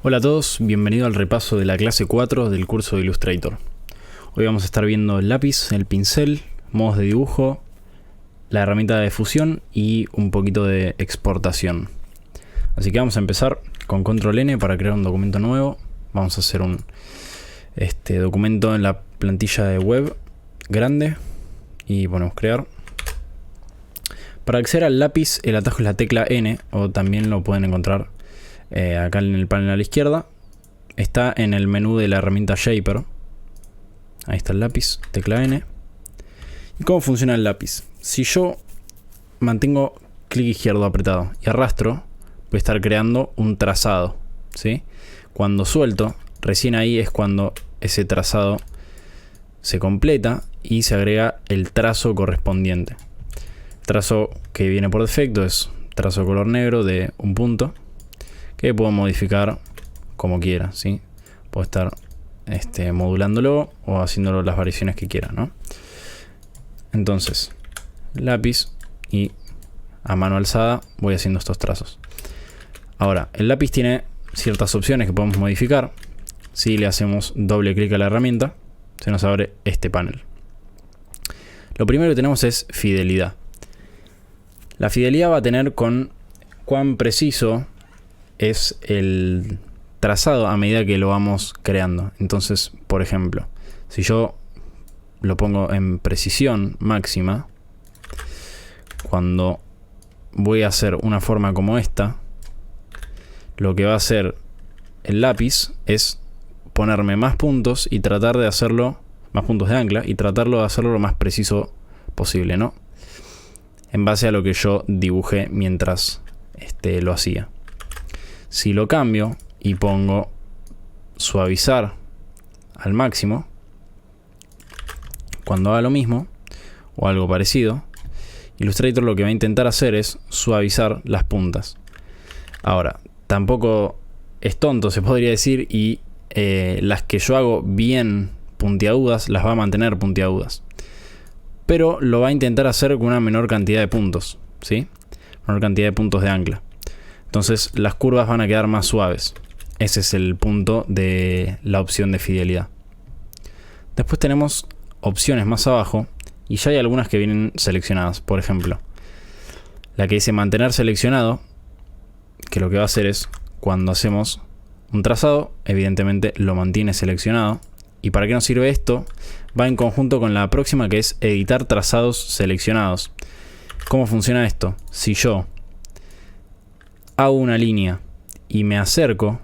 Hola a todos, bienvenido al repaso de la clase 4 del curso de Illustrator. Hoy vamos a estar viendo el lápiz, el pincel, modos de dibujo, la herramienta de fusión y un poquito de exportación. Así que vamos a empezar con Control N para crear un documento nuevo. Vamos a hacer un documento en la plantilla de web grande y ponemos crear. Para acceder al lápiz, el atajo es la tecla N, o también lo pueden encontrar acá en el panel a la izquierda. Está en el menú de la herramienta Shaper. Ahí está el lápiz, tecla N. ¿Y cómo funciona el lápiz? Si yo mantengo clic izquierdo apretado y arrastro, voy a estar creando un trazado, ¿sí? Cuando suelto, recién ahí es cuando ese trazado se completa y se agrega el trazo correspondiente. El trazo que viene por defecto es trazo color negro de un punto, que puedo modificar como quiera, ¿sí? Puedo estar modulándolo o haciéndolo las variaciones que quiera, ¿no? Entonces, lápiz y a mano alzada voy haciendo estos trazos. Ahora, el lápiz tiene ciertas opciones que podemos modificar. Si le hacemos doble clic a la herramienta, se nos abre este panel. Lo primero que tenemos es fidelidad. La fidelidad va a tener con cuán preciso es el trazado a medida que lo vamos creando. Entonces, por ejemplo, si yo lo pongo en precisión máxima, cuando voy a hacer una forma como esta, lo que va a hacer el lápiz es ponerme más puntos y tratar de hacerlo, más puntos de ancla, y tratarlo de hacerlo lo más preciso posible, ¿no? En base a lo que yo dibujé mientras lo hacía. Si lo cambio y pongo suavizar al máximo, cuando haga lo mismo o algo parecido, Illustrator lo que va a intentar hacer es suavizar las puntas. Ahora, tampoco es tonto, se podría decir, y las que yo hago bien puntiagudas las va a mantener puntiagudas, pero lo va a intentar hacer con una menor cantidad de puntos, ¿sí? Menor cantidad de puntos de ancla. Entonces las curvas van a quedar más suaves. Ese es el punto de la opción de fidelidad. Después tenemos opciones más abajo y ya hay algunas que vienen seleccionadas. Por ejemplo, la que dice mantener seleccionado, que lo que va a hacer es cuando hacemos un trazado, evidentemente lo mantiene seleccionado. ¿Y para qué nos sirve esto? Va en conjunto con la próxima, que es editar trazados seleccionados. ¿Cómo funciona esto? Si yo hago una línea y me acerco,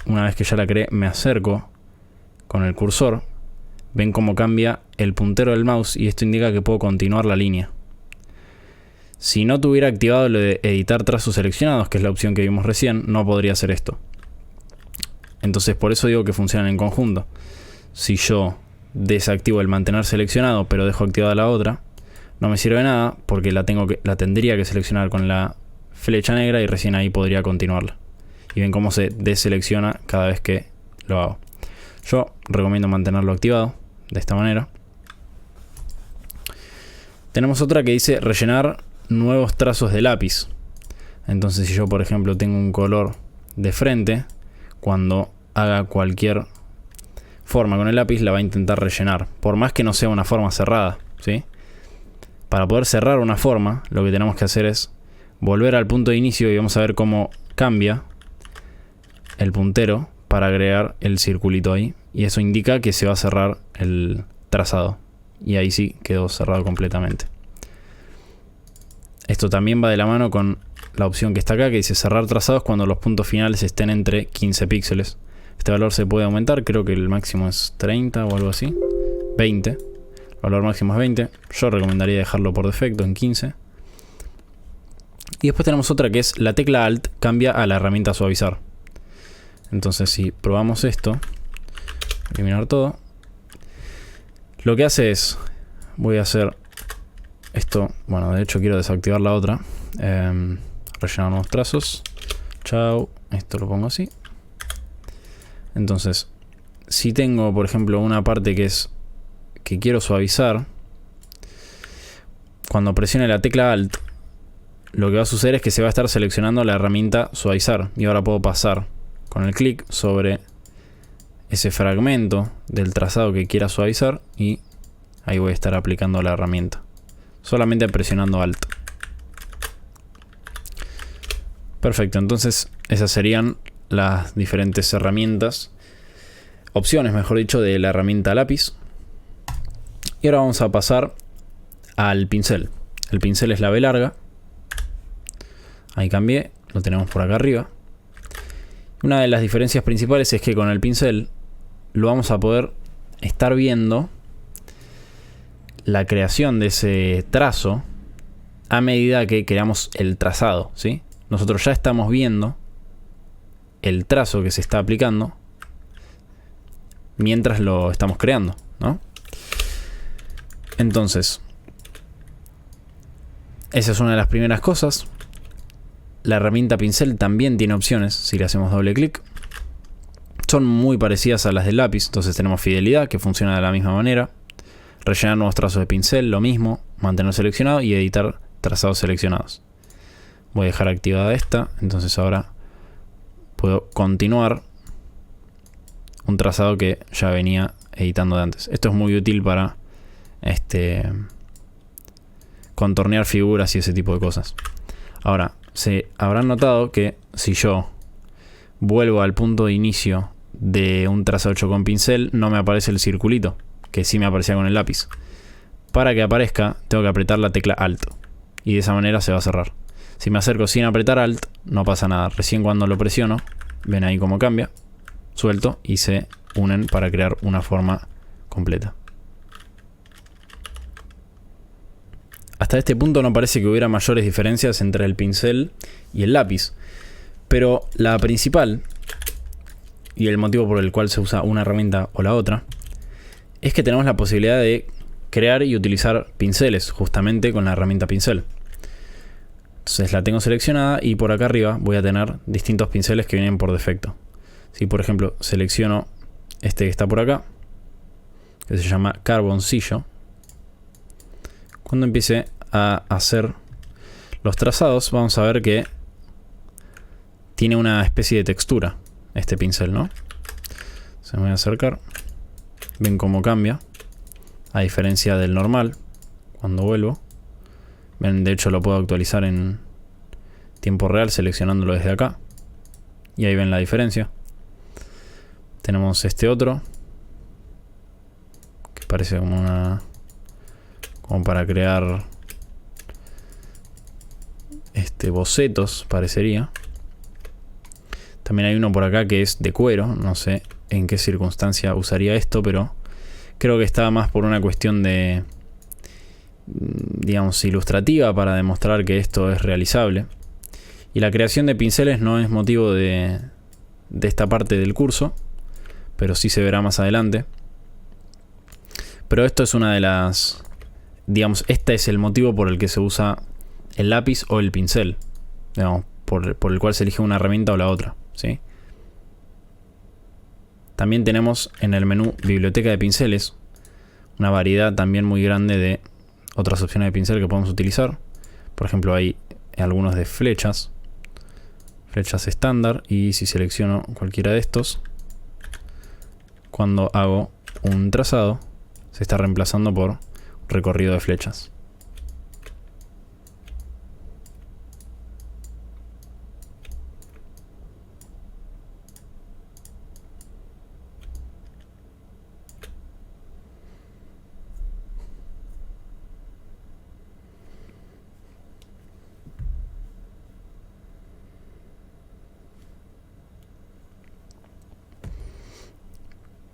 una vez que ya la creé, me acerco con el cursor, ven cómo cambia el puntero del mouse y esto indica que puedo continuar la línea. Si no tuviera activado lo de editar trazos seleccionados, que es la opción que vimos recién, no podría hacer esto. Entonces por eso digo que funcionan en conjunto. Si yo desactivo el mantener seleccionado pero dejo activada la otra, no me sirve nada porque la tendría que seleccionar con la flecha negra y recién ahí podría continuarla. Y ven cómo se deselecciona cada vez que lo hago. Yo recomiendo mantenerlo activado de esta manera. Tenemos otra que dice rellenar nuevos trazos de lápiz. Entonces si yo por ejemplo tengo un color de frente, cuando haga cualquier forma con el lápiz la va a intentar rellenar, por más que no sea una forma cerrada, ¿sí? Para poder cerrar una forma, lo que tenemos que hacer es volver al punto de inicio y vamos a ver cómo cambia el puntero para agregar el circulito ahí. Y eso indica que se va a cerrar el trazado. Y ahí sí quedó cerrado completamente. Esto también va de la mano con la opción que está acá, que dice cerrar trazados cuando los puntos finales estén entre 15 píxeles. Este valor se puede aumentar, creo que el máximo es 30 o algo así. 20. El valor máximo es 20. Yo recomendaría dejarlo por defecto en 15. Y después tenemos otra que es la tecla Alt cambia a la herramienta suavizar. Entonces si probamos esto, eliminar todo, lo que hace es, voy a hacer esto, bueno de hecho quiero desactivar la otra, rellenar nuevos trazos, chao, esto lo pongo así. Entonces si tengo por ejemplo una parte que quiero suavizar, cuando presione la tecla Alt, lo que va a suceder es que se va a estar seleccionando la herramienta suavizar y ahora puedo pasar con el clic sobre ese fragmento del trazado que quiera suavizar y ahí voy a estar aplicando la herramienta. Solamente presionando Alt. Perfecto, entonces esas serían las diferentes herramientas, opciones mejor dicho, de la herramienta lápiz. Y ahora vamos a pasar al pincel. El pincel es la B larga. Ahí cambié, lo tenemos por acá arriba. Una de las diferencias principales es que con el pincel lo vamos a poder estar viendo la creación de ese trazo a medida que creamos el trazado, ¿sí? Nosotros ya estamos viendo el trazo que se está aplicando mientras lo estamos creando, ¿no? Entonces, esa es una de las primeras cosas. La herramienta pincel también tiene opciones si le hacemos doble clic. Son muy parecidas a las del lápiz. Entonces tenemos fidelidad, que funciona de la misma manera. Rellenar nuevos trazos de pincel, lo mismo. Mantener seleccionado y editar trazados seleccionados. Voy a dejar activada esta. Entonces ahora puedo continuar un trazado que ya venía editando de antes. Esto es muy útil para contornear figuras y ese tipo de cosas. Ahora, se habrán notado que si yo vuelvo al punto de inicio de un trazado hecho con pincel, no me aparece el circulito, que sí me aparecía con el lápiz. Para que aparezca, tengo que apretar la tecla Alt. Y de esa manera se va a cerrar. Si me acerco sin apretar Alt, no pasa nada. Recién cuando lo presiono, ven ahí cómo cambia. Suelto y se unen para crear una forma completa. Hasta este punto no parece que hubiera mayores diferencias entre el pincel y el lápiz. Pero la principal, y el motivo por el cual se usa una herramienta o la otra, es que tenemos la posibilidad de crear y utilizar pinceles justamente con la herramienta pincel. Entonces la tengo seleccionada y por acá arriba voy a tener distintos pinceles que vienen por defecto. Si por ejemplo selecciono este que está por acá, que se llama Carboncillo, cuando empiece a hacer los trazados vamos a ver que tiene una especie de textura este pincel, ¿no? Se me voy a acercar. Ven cómo cambia, a diferencia del normal cuando vuelvo. Ven, de hecho lo puedo actualizar en tiempo real seleccionándolo desde acá. Y ahí ven la diferencia. Tenemos este otro que parece como para crear bocetos, parecería. También hay uno por acá que es de cuero. No sé en qué circunstancia usaría esto, pero creo que está más por una cuestión de, digamos, ilustrativa, para demostrar que esto es realizable. Y la creación de pinceles no es motivo de esta parte del curso, pero sí se verá más adelante. Pero esto es una de las, digamos, este es el motivo por el que se usa el lápiz o el pincel, digamos, por el cual se elige una herramienta o la otra, ¿sí? También tenemos en el menú biblioteca de pinceles una variedad también muy grande de otras opciones de pincel que podemos utilizar. Por ejemplo, hay algunos de flechas estándar, y si selecciono cualquiera de estos, cuando hago un trazado se está reemplazando por recorrido de flechas.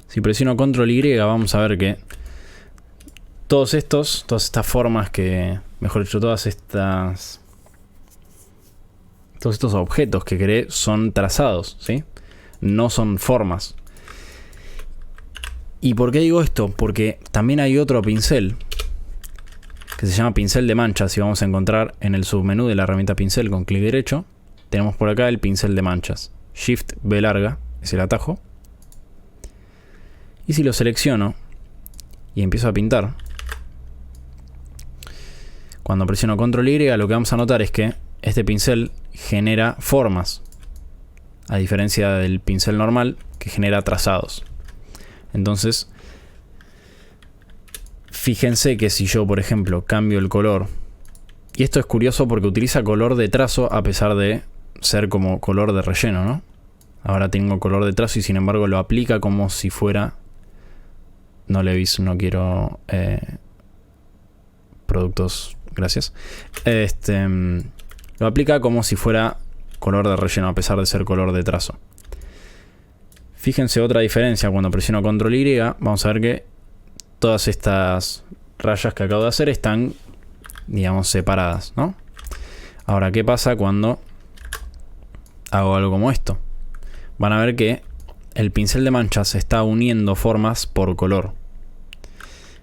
Si presiono Control Y vamos a ver que todas estas formas mejor dicho, todos estos objetos que creé son trazados, ¿sí? No son formas. ¿Y por qué digo esto? Porque también hay otro pincel que se llama pincel de manchas, y vamos a encontrar en el submenú de la herramienta pincel con clic derecho. Tenemos por acá el pincel de manchas. Shift B larga es el atajo. Y si lo selecciono y empiezo a pintar, cuando presiono Control Y, lo que vamos a notar es que este pincel genera formas a diferencia del pincel normal que genera trazados. Entonces, fíjense que si yo, por ejemplo, cambio el color, y esto es curioso porque utiliza color de trazo a pesar de ser como color de relleno, ¿no? Ahora tengo color de trazo y sin embargo lo aplica como si fuera... No Levi's, no quiero productos, gracias. Lo aplica como si fuera color de relleno a pesar de ser color de trazo. Fíjense otra diferencia, cuando presiono Control Y, vamos a ver que todas estas rayas que acabo de hacer están, digamos, separadas, ¿no? Ahora, ¿qué pasa cuando hago algo como esto? Van a ver que el pincel de manchas está uniendo formas por color.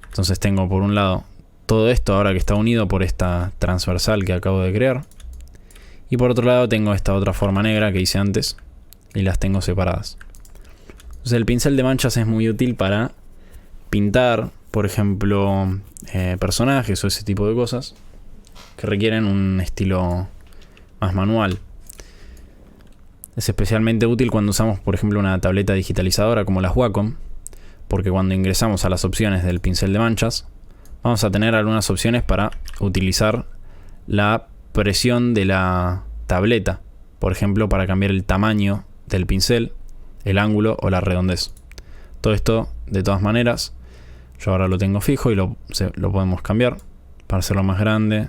Entonces tengo por un lado todo esto ahora que está unido por esta transversal que acabo de crear. Y por otro lado tengo esta otra forma negra que hice antes y las tengo separadas. Entonces el pincel de manchas es muy útil para pintar, por ejemplo, personajes o ese tipo de cosas que requieren un estilo más manual. Es especialmente útil cuando usamos, por ejemplo, una tableta digitalizadora como las Wacom, porque cuando ingresamos a las opciones del pincel de manchas, vamos a tener algunas opciones para utilizar la presión de la tableta, por ejemplo, para cambiar el tamaño del pincel, el ángulo o la redondez. Todo esto, de todas maneras, yo ahora lo tengo fijo y lo podemos cambiar para hacerlo más grande,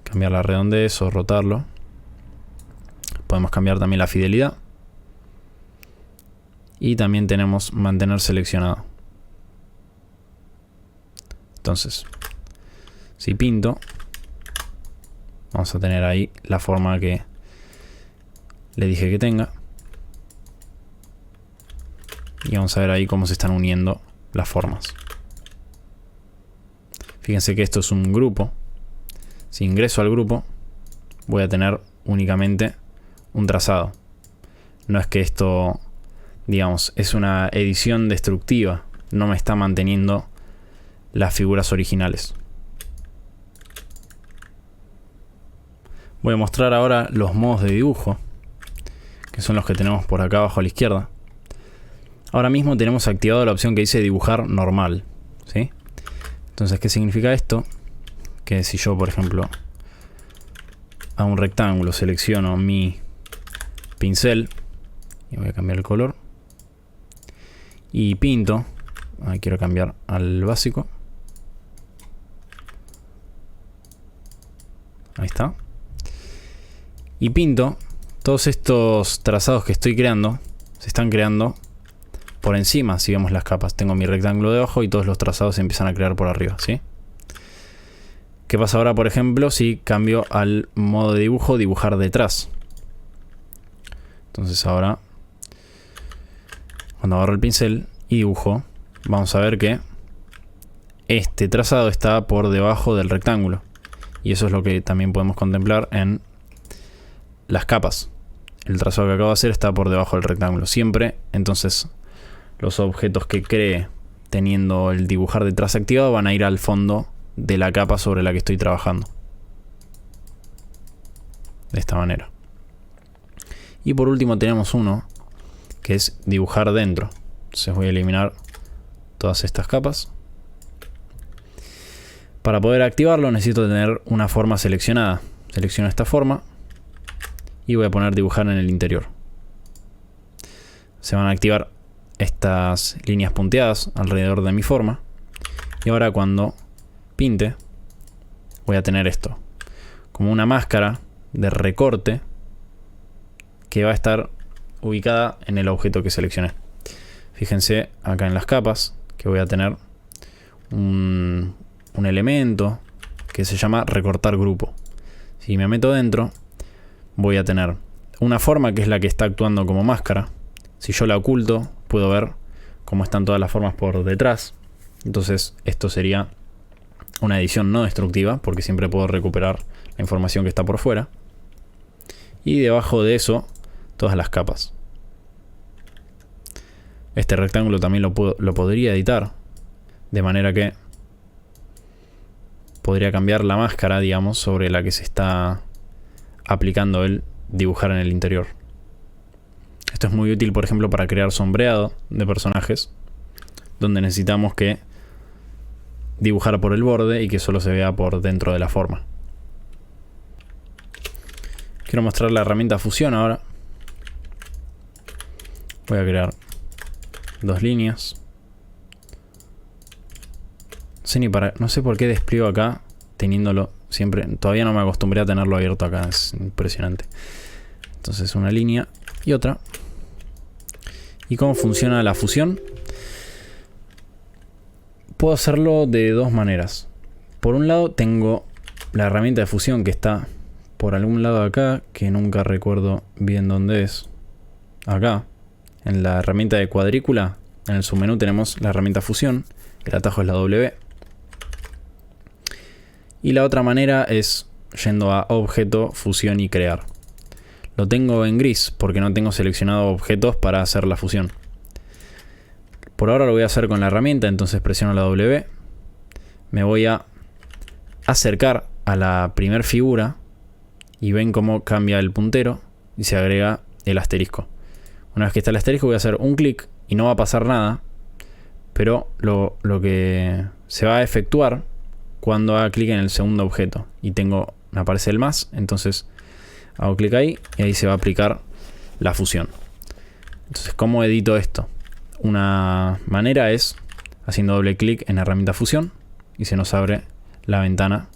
cambiar la redondez o rotarlo. Podemos cambiar también la fidelidad. Y también tenemos mantener seleccionado. Entonces, si pinto, vamos a tener ahí la forma que le dije que tenga. Y vamos a ver ahí cómo se están uniendo las formas. Fíjense que esto es un grupo. Si ingreso al grupo, voy a tener únicamente un trazado. No es que esto, digamos, es una edición destructiva. No me está manteniendo las figuras originales. Voy a mostrar ahora los modos de dibujo, que son los que tenemos por acá abajo a la izquierda. Ahora mismo tenemos activado la opción que dice dibujar normal, ¿sí? Entonces, ¿qué significa esto? Que si yo, por ejemplo, a un rectángulo selecciono mi pincel y voy a cambiar el color y pinto, quiero cambiar al básico, ahí está, y pinto, todos estos trazados que estoy creando se están creando por encima. Si vemos las capas, tengo mi rectángulo debajo y todos los trazados se empiezan a crear por arriba, ¿sí? ¿Qué pasa ahora, por ejemplo, si cambio al modo de dibujo, dibujar detrás? Entonces ahora, cuando agarro el pincel y dibujo, vamos a ver que este trazado está por debajo del rectángulo. Y eso es lo que también podemos contemplar en las capas. El trazado que acabo de hacer está por debajo del rectángulo. Siempre, entonces, los objetos que cree teniendo el dibujar detrás activado van a ir al fondo de la capa sobre la que estoy trabajando. De esta manera. Y por último tenemos uno que es dibujar dentro. Entonces voy a eliminar todas estas capas. Para poder activarlo necesito tener una forma seleccionada. Selecciono esta forma y voy a poner dibujar en el interior. Se van a activar estas líneas punteadas alrededor de mi forma. Y ahora cuando pinte, voy a tener esto como una máscara de recorte que va a estar ubicada en el objeto que seleccioné. Fíjense acá en las capas que voy a tener un elemento que se llama recortar grupo. Si me meto dentro, voy a tener una forma que es la que está actuando como máscara. Si yo la oculto, puedo ver cómo están todas las formas por detrás. Entonces esto sería una edición no destructiva, porque siempre puedo recuperar la información que está por fuera. Y debajo de eso, todas las capas. Este rectángulo también lo podría editar, de manera que podría cambiar la máscara, digamos, sobre la que se está aplicando el dibujar en el interior. Esto es muy útil, por ejemplo, para crear sombreado de personajes, donde necesitamos que dibujar por el borde y que solo se vea por dentro de la forma. Quiero mostrar la herramienta fusión ahora. Voy a crear 2 líneas. No sé por qué despliego acá teniéndolo siempre. Todavía no me acostumbré a tenerlo abierto acá, es impresionante. Entonces una línea y otra. ¿Y cómo funciona la fusión? Puedo hacerlo de 2 maneras. Por un lado tengo la herramienta de fusión que está por algún lado acá, que nunca recuerdo bien dónde es. Acá, en la herramienta de cuadrícula, en el submenú tenemos la herramienta fusión. El atajo es la W. Y la otra manera es yendo a objeto, fusión y crear. Lo tengo en gris porque no tengo seleccionado objetos para hacer la fusión. Por ahora lo voy a hacer con la herramienta, entonces presiono la W. Me voy a acercar a la primer figura y ven cómo cambia el puntero y se agrega el asterisco. Una vez que está el asterisco voy a hacer un clic y no va a pasar nada, pero lo que se va a efectuar cuando haga clic en el segundo objeto y me aparece el más, entonces hago clic ahí y ahí se va a aplicar la fusión. Entonces, ¿cómo edito esto? Una manera es haciendo doble clic en la herramienta fusión y se nos abre la ventana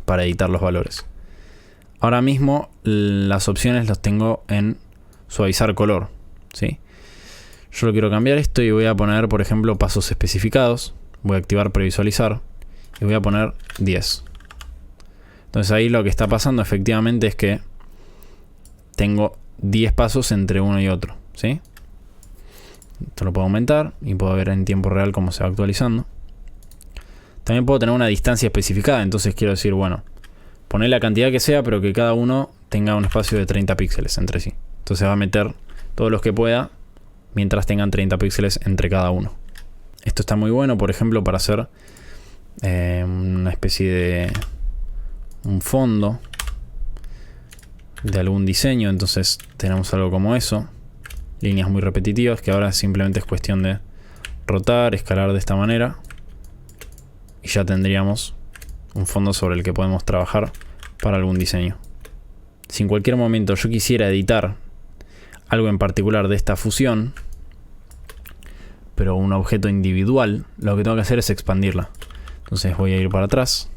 para editar los valores. Ahora mismo las opciones las tengo en suavizar color, ¿sí? Yo lo quiero cambiar esto y voy a poner, por ejemplo, pasos especificados. Voy a activar previsualizar y voy a poner 10. Entonces ahí lo que está pasando efectivamente es que tengo 10 pasos entre uno y otro, ¿sí? Esto lo puedo aumentar y puedo ver en tiempo real cómo se va actualizando. También puedo tener una distancia especificada, entonces quiero decir, bueno, poner la cantidad que sea, pero que cada uno tenga un espacio de 30 píxeles entre sí. Entonces va a meter todos los que pueda mientras tengan 30 píxeles entre cada uno. Esto está muy bueno, por ejemplo, para hacer una especie de un fondo de algún diseño. Entonces tenemos algo como eso. Líneas muy repetitivas que ahora simplemente es cuestión de rotar, escalar de esta manera. Y ya tendríamos un fondo sobre el que podemos trabajar para algún diseño. Si en cualquier momento yo quisiera editar algo en particular de esta fusión, pero un objeto individual, lo que tengo que hacer es expandirla. Entonces voy a ir para atrás.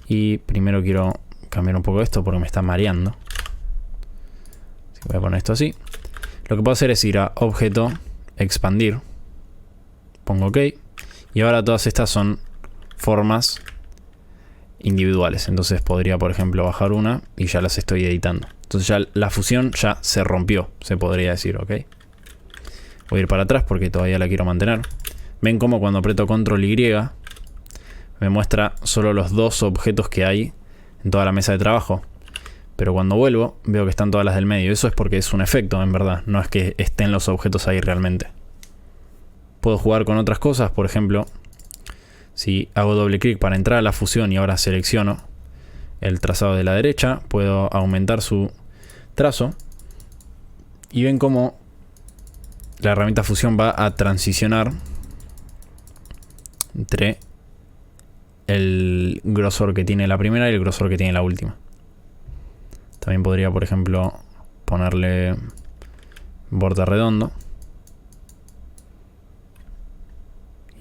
Y primero quiero cambiar un poco esto porque me está mareando. Voy a poner esto así. Lo que puedo hacer es ir a objeto, expandir. Pongo OK. Y ahora todas estas son formas individuales. Entonces podría, por ejemplo, bajar una y ya las estoy editando. Entonces ya la fusión ya se rompió, se podría decir, ¿ok? Voy a ir para atrás porque todavía la quiero mantener. Ven cómo cuando aprieto Control Y me muestra solo los 2 objetos que hay en toda la mesa de trabajo. Pero cuando vuelvo veo que están todas las del medio. Eso es porque es un efecto, en verdad. No es que estén los objetos ahí realmente. Puedo jugar con otras cosas, por ejemplo, si hago doble clic para entrar a la fusión y ahora selecciono el trazado de la derecha, puedo aumentar su trazo y ven cómo la herramienta fusión va a transicionar entre el grosor que tiene la primera y el grosor que tiene la última. También podría, por ejemplo, ponerle borde redondo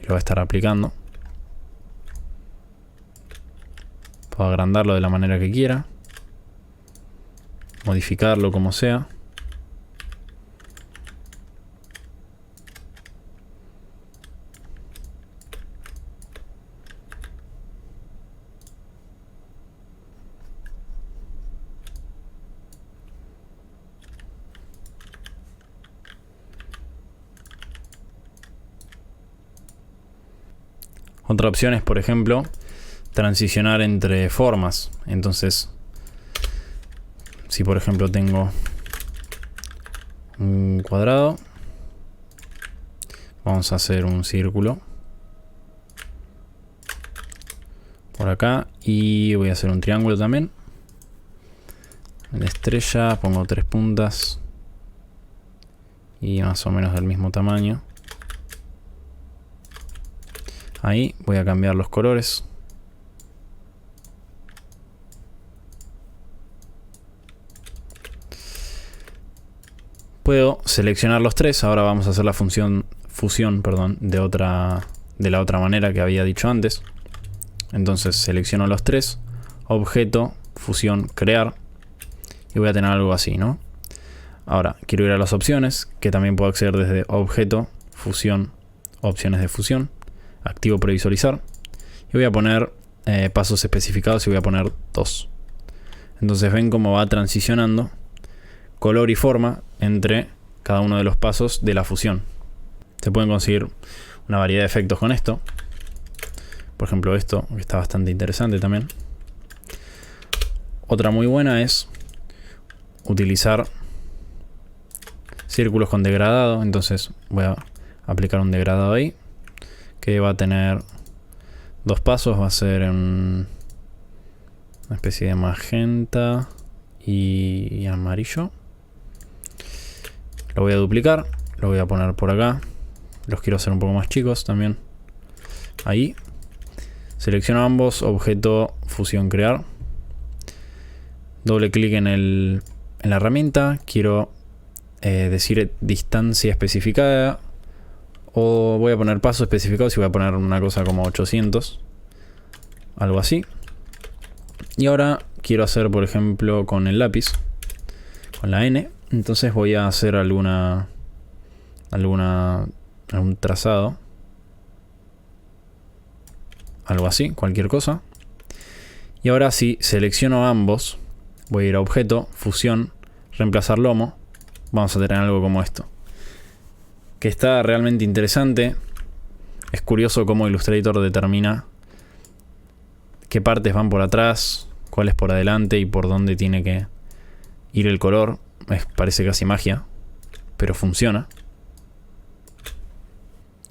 y lo va a estar aplicando. Puedo agrandarlo de la manera que quiera, modificarlo como sea. Otra opción es, por ejemplo, transicionar entre formas. Entonces, si por ejemplo tengo un cuadrado, vamos a hacer un círculo por acá y voy a hacer un triángulo también. En estrella pongo 3 puntas. Y más o menos del mismo tamaño. Ahí voy a cambiar los colores. Puedo seleccionar los tres. Ahora vamos a hacer la fusión de la otra manera que había dicho antes. Entonces selecciono los tres. Objeto, fusión, crear. Y voy a tener algo así, ¿no? Ahora quiero ir a las opciones, que también puedo acceder desde objeto, fusión, opciones de fusión. Activo previsualizar. Y voy a poner pasos especificados y voy a poner 2. Entonces ven cómo va transicionando color y forma entre cada uno de los pasos de la fusión. Se pueden conseguir una variedad de efectos con esto. Por ejemplo esto, que está bastante interesante también. Otra muy buena es utilizar círculos con degradado. Entonces voy a aplicar un degradado ahí, que va a tener 2 pasos. Va a ser en una especie de magenta y amarillo. Lo voy a duplicar, lo voy a poner por acá. Los quiero hacer un poco más chicos también. Ahí. Selecciono ambos, objeto, fusión, crear. Doble clic en la herramienta. Quiero decir distancia especificada. O voy a poner paso especificado. Si voy a poner una cosa como 800. Algo así. Y ahora quiero hacer, por ejemplo, con el lápiz. Con la N. Entonces voy a hacer algún trazado. Algo así, cualquier cosa. Y ahora si selecciono ambos, voy a ir a objeto, fusión, reemplazar lomo. Vamos a tener algo como esto. Que está realmente interesante. Es curioso cómo Illustrator determina qué partes van por atrás, cuáles por adelante y por dónde tiene que ir el color. Parece casi magia, pero funciona.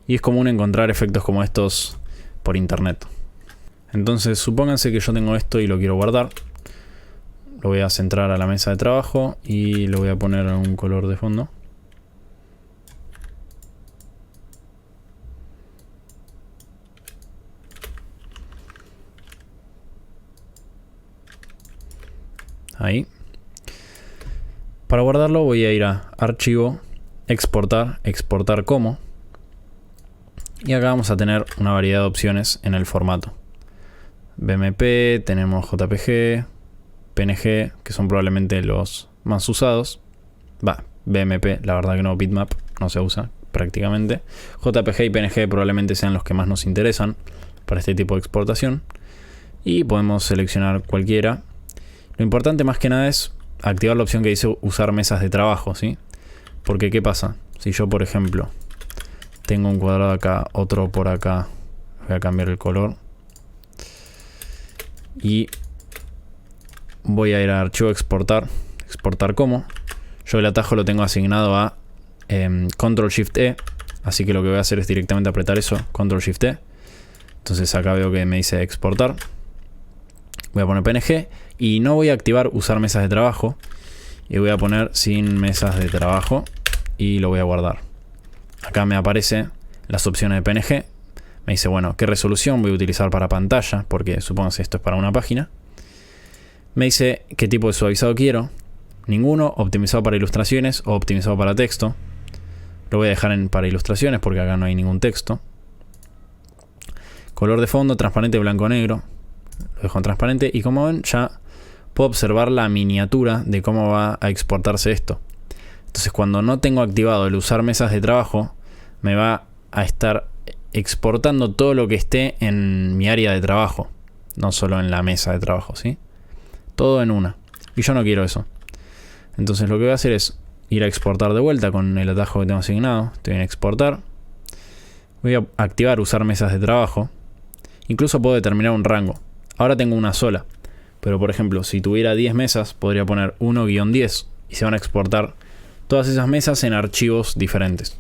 Y es común encontrar efectos como estos por internet. Entonces supónganse que yo tengo esto y lo quiero guardar. Lo voy a centrar a la mesa de trabajo y lo voy a poner a un color de fondo. Ahí. Para guardarlo voy a ir a archivo, exportar, exportar como. Y acá vamos a tener una variedad de opciones en el formato. BMP, tenemos JPG, PNG, que son probablemente los más usados. BMP, la verdad que no, bitmap, no se usa prácticamente. JPG y PNG probablemente sean los que más nos interesan para este tipo de exportación. Y podemos seleccionar cualquiera. Lo importante más que nada es activar la opción que dice usar mesas de trabajo, ¿sí? Porque ¿qué pasa? Si yo, por ejemplo, tengo un cuadrado acá, otro por acá, voy a cambiar el color. Y voy a ir a archivo, exportar, exportar como. Yo el atajo lo tengo asignado a Control Shift E, así que lo que voy a hacer es directamente apretar eso, Control Shift E. Entonces acá veo que me dice exportar. Voy a poner PNG y no voy a activar usar mesas de trabajo. Y voy a poner sin mesas de trabajo y lo voy a guardar. Acá me aparecen las opciones de PNG. Me dice, bueno, ¿qué resolución voy a utilizar para pantalla? Porque supongo que esto es para una página. Me dice qué tipo de suavizado quiero. Ninguno, optimizado para ilustraciones o optimizado para texto. Lo voy a dejar para ilustraciones porque acá no hay ningún texto. Color de fondo, transparente, blanco-negro. Lo dejo en transparente y como ven ya puedo observar la miniatura de cómo va a exportarse esto. Entonces cuando no tengo activado el usar mesas de trabajo, me va a estar exportando todo lo que esté en mi área de trabajo, no solo en la mesa de trabajo, ¿sí? Todo en una. Y yo no quiero eso. Entonces lo que voy a hacer es ir a exportar de vuelta con el atajo que tengo asignado. Estoy en exportar. Voy a activar usar mesas de trabajo. Incluso puedo determinar un rango. Ahora tengo una sola. Pero por ejemplo, si tuviera 10 mesas, podría poner 1-10 y se van a exportar todas esas mesas en archivos diferentes.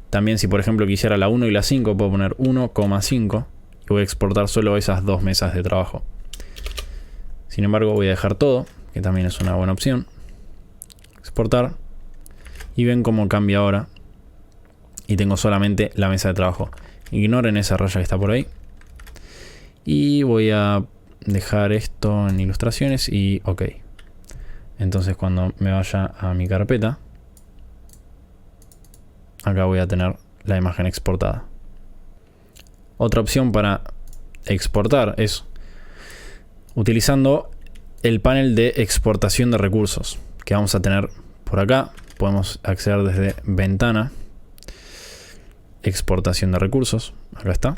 También si por ejemplo quisiera la 1 y la 5, puedo poner 1,5 y voy a exportar solo esas 2 mesas de trabajo. Sin embargo, voy a dejar todo, que también es una buena opción. Exportar. Y ven cómo cambia ahora. Y tengo solamente la mesa de trabajo. Ignoren esa raya que está por ahí. Y voy a dejar esto en ilustraciones y ok. Entonces cuando me vaya a mi carpeta, acá voy a tener la imagen exportada. Otra opción para exportar es utilizando el panel de exportación de recursos que vamos a tener por acá. Podemos acceder desde ventana, exportación de recursos, acá está.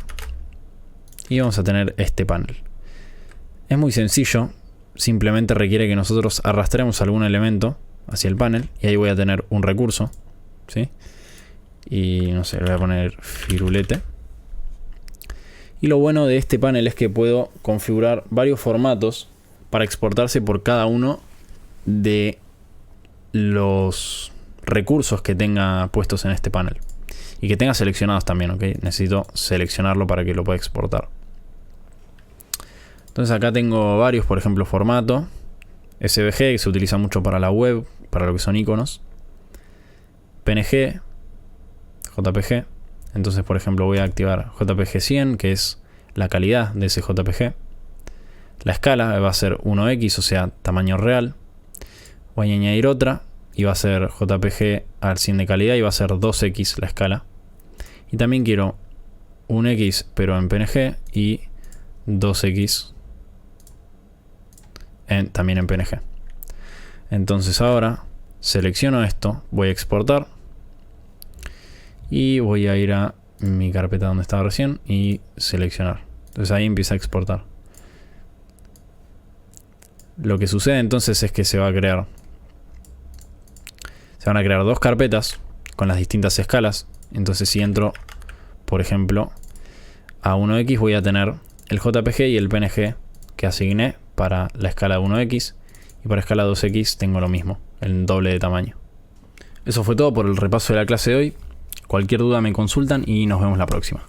Y vamos a tener este panel. Es muy sencillo, simplemente requiere que nosotros arrastremos algún elemento hacia el panel y ahí voy a tener un recurso, ¿sí? Y no sé, le voy a poner firulete. Y lo bueno de este panel es que puedo configurar varios formatos para exportarse por cada uno de los recursos que tenga puestos en este panel. Y que tenga seleccionados también, ¿ok? Necesito seleccionarlo para que lo pueda exportar. Entonces acá tengo varios, por ejemplo, formato SVG, que se utiliza mucho para la web, para lo que son iconos. PNG, JPG. Entonces, por ejemplo, voy a activar JPG 100, que es la calidad de ese JPG. La escala va a ser 1x, o sea, tamaño real. Voy a añadir otra y va a ser JPG al 100 de calidad y va a ser 2x la escala. Y también quiero 1x pero en PNG y 2x también en PNG. Entonces ahora selecciono esto, voy a exportar y voy a ir a mi carpeta donde estaba recién y seleccionar. Entonces ahí empieza a exportar. Lo que sucede entonces es que se van a crear dos carpetas con las distintas escalas. Entonces si entro, por ejemplo, a 1x voy a tener el JPG y el PNG que asigné para la escala 1x, y para escala 2x tengo lo mismo, el doble de tamaño. Eso fue todo por el repaso de la clase de hoy. Cualquier duda me consultan y nos vemos la próxima.